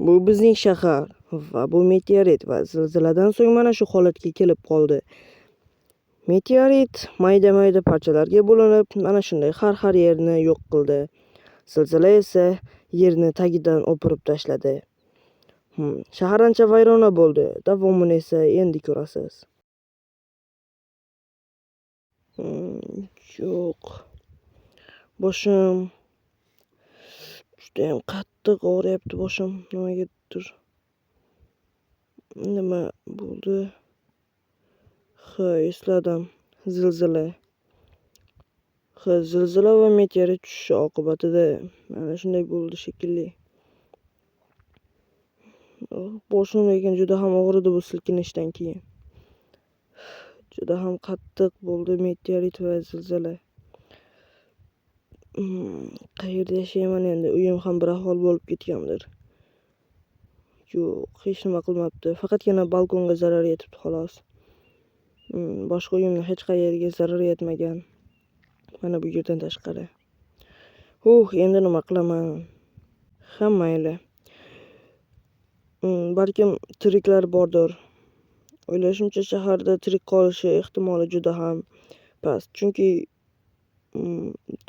Bu bizning shahar va bu meteorit va zilziladan so'ng mana shu holatga kelib qoldi. Meteorit mayda-mayda parchalarga bo'linib, mana shunday har yerni yo'q qildi. Zilzila esa yerni tagidan o'pirib tashladi. Shahar ancha vayrona bo'ldi. Davomini esa endi ko'rasiz. Yo'q. Boshim juda ham qattiq og'riyapti boshim. Nimagadir. Nima bo'ldi? Esladim. Zilzila. Zilzila va meteorit tushishi oqibatida mana shunday bo'ldi shekilli. Boshim lekin juda ham og'ridi bu silkinishdan keyin. Juda ham qattiq bo'ldi meteorit va zilzila. Qayerda yashayman endi? Uyim ham bir ahvol bo'lib ketgandir. Yo'q, hech nima qilmabdi. Faqatgina balkonga zarar yetibdi xolos. Boshqa uyimni hech qayerga zarar yetmagan. Mana bu yerdan tashqari. Endi nima qilaman? Mayli. Balkim tiriklar bordir. O'ylashimcha shaharda tirik qolishi ehtimoli juda ham past. Chunki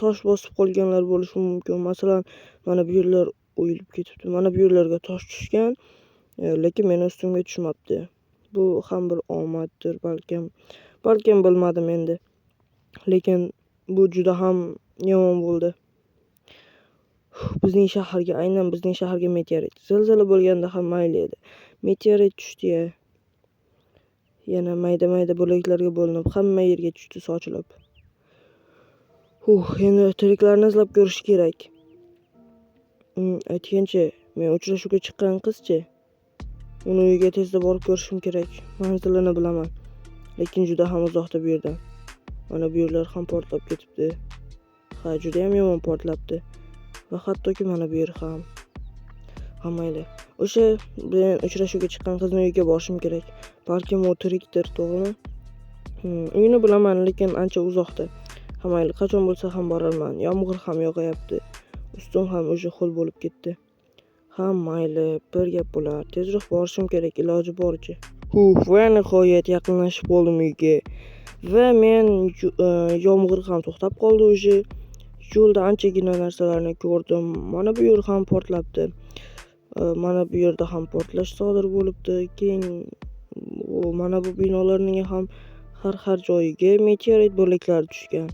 tosh bosib qolganlar bo'lishi mumkin. Masalan, mana bu yerlar o'yilib ketibdi. Mana bu yerlarga tosh tushgan, lekin meni ustimga tushmabdi. Bu ham bir omaddir balkim bilmadim endi. Lekin bu juda ham yomon bo'ldi. Aynan bizning shaharga meteorit. Zilzila bo'lganda ham mayli edi. Meteorit tushdi-ya. Yana mayda-mayda bo'laklarga bo'linib, hamma yerga tushdi sochilib. Endi tiriklarni izlab ko'rish kerak. Aytgancha, men uchrashuvga chiqqan qizchi. Uni uyiga tezda borib ko'rishim kerak. Manzilini bilaman, lekin juda ham uzoqda bu yerdan. Mana bu yerlar ham portlab ketibdi. Juda ham yomon portlabdi. Va hattoki mana bu yer ham. Mayli. O'sha bilan uchrashuvga chiqqan qizning uyiga borishim kerak. Balkim u tirikdir, to'g'rimi? Uyini bilaman, lekin ancha uzoqda. Mayli, qachon bo'lsa ham borarman. Yomg'ir ham yog'ayapti. Ustim ham o'sha ho'l bo'lib ketdi. Mayli, bir gap bo'lar. Tezroq borishim kerak, iloji boricha. Va nihoyat yaqinlashib qoldim uyga. Va men yomg'ir ham to'xtab qoldi o'sha. Yo'lda anchagina narsalarni ko'rdim. Mana bu yer ham portlabdi. Mana bu yerda ham portlash sodir bo'libdi. Keyin mana bu binolarning ham har joyiga meteorit bo'laklari tushgan.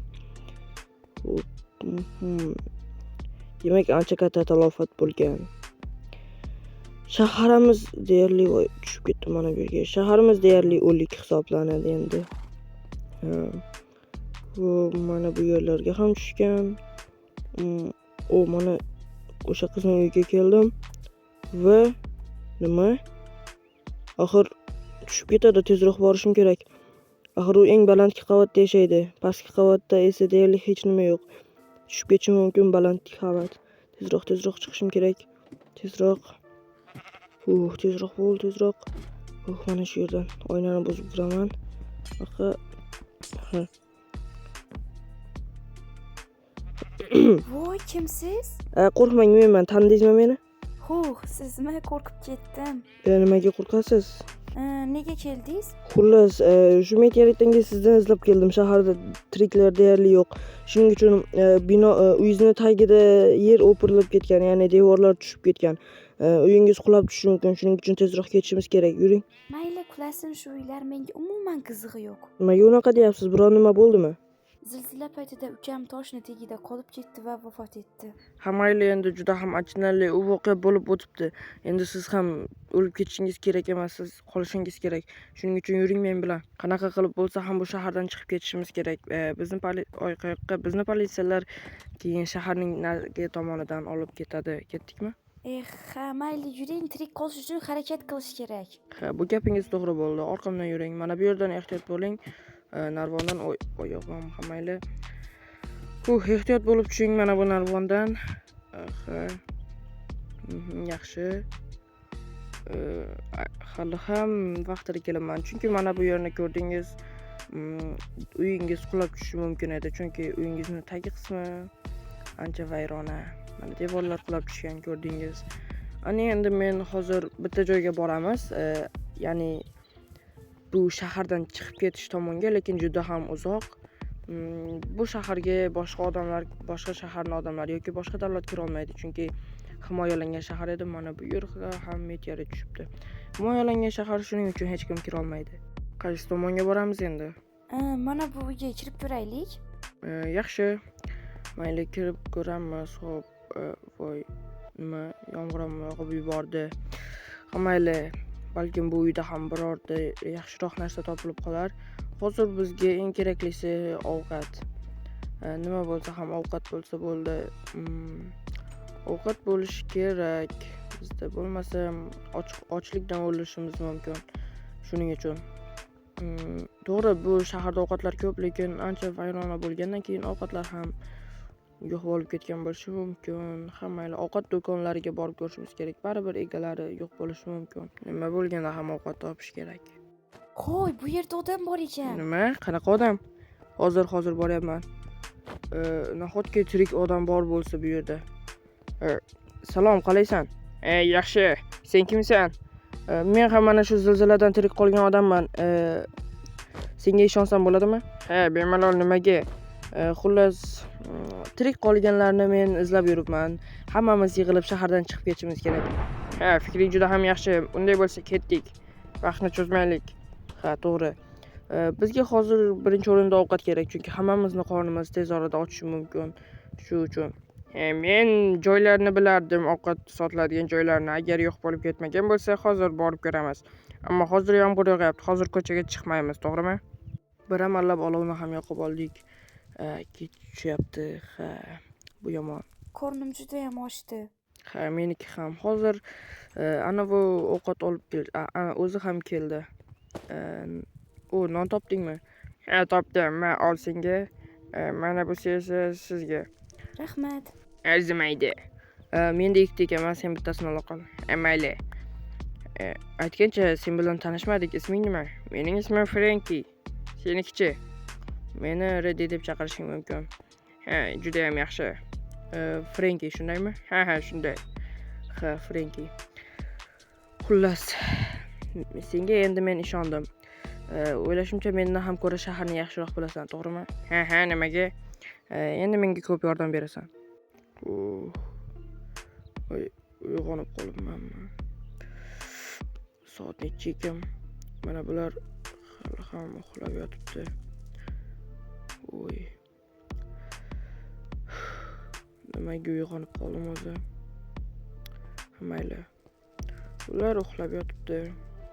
Demak, ancha katta talofat bo'lgan. Shaharimiz deyarli tushib ketdi mana bu yerga. Shaharimiz deyarli o'lik hisoblanadi endi. Mana bu yerlarga ham tushgan. Mana o'sha qizning uyiga keldim va nima? Axir tushib ketadi, tezroq borishim kerak. Axir u eng balandki qavatda yashaydi. Pastki qavatda esa deyarli hech nima yo'q. Tushib ketishi mumkin balandki qavat. Tezroq chiqishim kerak. Tezroq. Tezroq bo'l, tezroq. Mana shu yerdan oynani buzib kiraman. Voy, kimsiz? Qo'rqmang, menman. Tanidingizmi meni? Sizmi? Qo'rqib ketdim. Nimaga qo'rqasiz? Nega keldingiz? Xullas, shu meteoritdan sizdan izlab keldim. Shaharda tiriklar deyarli yo'q. Shuning uchun bino uyingizni tagida yer o'pirilib ketgan, ya'ni devorlar tushib ketgan. Uyingiz qulab tushishi mumkin. Shuning uchun tezroq ketishimiz kerak. Yuring. Mayli, qulasin, shu uylar menga umuman qizig'i yo'q. Nimaga unaqa deyapsiz? Biror nima bo'ldimi? Zilzila paytida ukam toshni tagida qolib ketdi va vafot etdi. Mayli, endi juda ham achinarli u voqea bo'lib o'tibdi. Endi siz ham o'lib ketishingiz kerak emas, siz qolishingiz kerak. Shuning uchun yuring men bilan. Qanaqa qilib bo'lsa ham bu shahardan chiqib ketishimiz kerak. Bizni politsiyalar keyin shaharning narigi tomonidan olib ketadi. Ketdikmi? Mayli, yuring, tirik qolish uchun harakat qilish kerak. Bu gapingiz to'g'ri bo'ldi. Orqamdan yuring. Mana bu yerdan ehtiyot bo'ling. Narvondan oyog'im mayli. Ehtiyot bo'lib tushing mana bu narvondan. Yaxshi. Hali ham vaqtida kelaman. Chunki mana bu yerni ko'rdingiz. Uyingiz qulab tushishi mumkin edi. Chunki uyingizning tagi qismi ancha vayrona. Mana devorlar qulab tushgan, ko'rdingiz. Ana endi men hozir bitta joyga boramiz. Ya'ni bu shahardan chiqib ketish tomonga, lekin juda ham uzoq. Bu shaharga boshqa shaharning odamlari yoki boshqa davlat kira olmaydi, chunki himoyalangan shahar edi. Mana bu yerga ham meteorit tushibdi. Himoyalangan shahar, shuning uchun hech kim kira olmaydi. Qaysi tomonga boramiz endi? Mana bu uyga kirib ko'raylik. Yaxshi. Mayli, kirib ko'ramiz. Xo'p, voy, nima yomg'ir ham yog'ib yubordi. Mayli, balkim bu uyda ham birorta yaxshiroq narsa topilib qolar. Hozir bizga eng keraklisi ovqat. Nima bo'lsa ham ovqat bo'lsa bo'ldi. Ovqat bo'lishi kerak. Bizda bo'lmasa ochlikdan o'lishimiz mumkin. Shuning uchun to'g'ri, bu shaharda ovqatlar ko'p, lekin ancha vayrona bo'lgandan keyin ovqatlar ham yo'q bo'lib ketgan bo'lishi mumkin. Mayli, ovqat do'konlariga borib ko'rishimiz kerak. Baribir egalari yo'q bo'lishi mumkin. Nima bo'lganda ham ovqat topish kerak. Qo'y, bu yerda odam bor ekan. Nima? Qanaqa odam? Hozir boryapman. Nahotki tirik odam bor bo'lsa bu yerda. Salom, qalaysan? Yaxshi. Sen kimsan? Men ham mana shu zilziladan tirik qolgan odamman. Senga ishonsam bo'ladimi? Bemalol, nimaga? Xullas, tirik qolganlarni men izlab yuribman. Hammamiz yig'ilib shahardan chiqib ketishimiz kerak. Fikring juda ham yaxshi. Unday bo'lsa ketdik. Vaqtni cho'zmaylik. To'g'ri. Bizga hozir birinchi o'rinda ovqat kerak, chunki hammamizning qornimiz tez orada ochishi mumkin. Shu uchun men joylarni bilardim, ovqat sotiladigan joylarni. Agar yo'q bo'lib ketmagan bo'lsa, hozir borib ko'ramiz. Ammo hozir yomg'ir yog'yapti. Hozir ko'chaga chiqmaymiz, to'g'rimi? Bir amallab olovni ham yoqib oldik. Kech tushyapti. Bu yomon. Qornim juda ham ochdi. Meniki ham. Hozir ana bu ovqat olib o'zi ham keldi. Non topdingmi? Topdim. Ol senga. Mana bu esa sizga. Rahmat. Arzimaydi. Menda ikkita ekan, men sen bittasini ola qol. Mayli. Aytgancha, sen bilan tanishmadik. Isming nima? Mening ismim Frenki. Senikichi? Meni Reddy deb chaqirishing mumkin. Juda ham yaxshi. Frenki, shundaymi? Shunday. Frenki. Xullas, senga endi men ishondim. O'ylashimcha mendan ham ko'ra shaharni yaxshiroq bilasan, to'g'rimi? Nimaga? Endi menga ko'p yordam berasan. Uyg'onib qolibmanmi? Soat necha ekan? Mana bular hali ham uxlab yotibdi. Nimaga uyg'onib qoldim o'zi? Mayli. Ular uxlab yotibdi.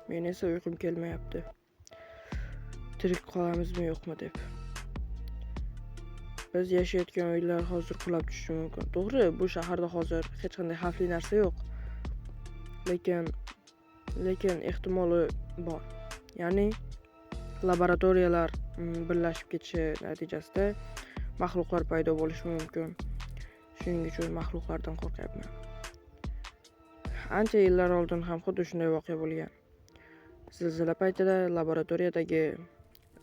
Men esa uyqum kelmayapti. Tirik qolamizmi yo'qmi deb. Biz yashayotgan uylar hozir qulab tushishi mumkin. To'g'ri, bu shaharda hozir hech qanday xavfli narsa yo'q. Lekin ehtimoli bor. Ya'ni laboratoriyalar birlashib ketishi natijasida mahluqlar paydo bo'lishi mumkin. Shuning uchun mahluqlardan qo'rqyapman. Ancha yillar oldin ham xuddi shunday voqea bo'lgan. Zilzila paytida laboratoriyadagi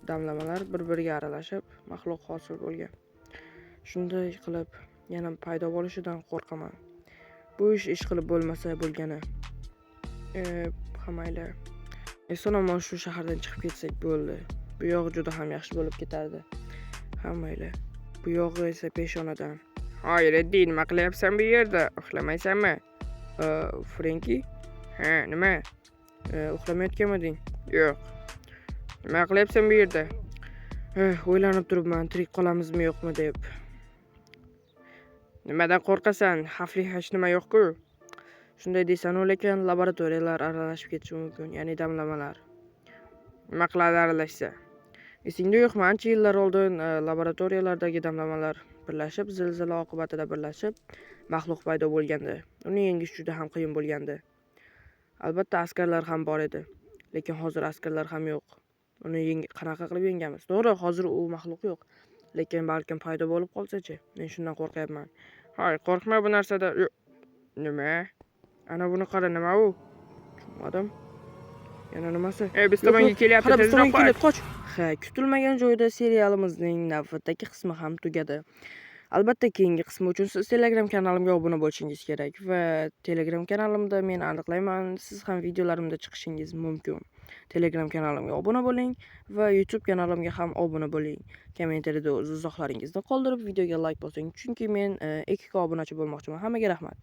damlamalar bir-biriga aralashib mahluq hosil bo'lgan. Shunday qilib yana paydo bo'lishidan qo'rqaman. Bu ish qilib bo'lmasa bo'lgani. Mayli. Eson-omon shu shahardan chiqib ketsak bo'ldi. Bu yo'q juda ham yaxshi bo'lib ketardi. Mayli. Bu yo'g'i esa peshonadan. Hoy, Reddy, nima qilyapsan bu yerda? Uxlamaysanmi? Frenki? Nima? Uxlamayotganmiding? Yo'q. Nima qilyapsan bu yerda? O'ylanib turibman, tirik qolamizmi yo'qmi deb. Nimadan qo'rqasan? Xavfli hech nima yo'q-ku. Shunday deysan, lekin laboratoriyalar aralashib ketishi mumkin, ya'ni damlamalar. Nima qiladi aralashsa? Esingda yo'qmi? Ancha yillar oldin laboratoriyalardagi damlamalar birlashib, zilzila oqibatida birlashib, mahluq paydo bo'lgandi. Uni yengish juda ham qiyin bo'lgandi. Albatta, askarlar ham bor edi, lekin hozir askarlar ham yo'q. Uni qanaqa qilib yengamiz? To'g'ri, hozir u mahluq yo'q, lekin balkim paydo bo'lib qolsa-chi? Men shundan qo'rqyapman. Hoy, qo'rqma bu narsada. Nima? Ana buni qara, nima u? Tushunmadim. Yana nimasi? Biz tomonga kelyapti, tezroq qoch. Kutilmagan joyda serialimizning navbatdagi qismi ham tugadi. Albatta, keyingi qismi uchun siz Telegram kanalimga obuna bo'lishingiz kerak va Telegram kanalimda men aniqlayman, siz ham videolarimda chiqishingiz mumkin. Telegram kanalimga obuna bo'ling va YouTube kanalimga ham obuna bo'ling. Kommentariyada o'z izohlaringizni qoldirib, videoga like bosing, chunki men 2K obunachi bo'lmoqchiman. Hammaga rahmat.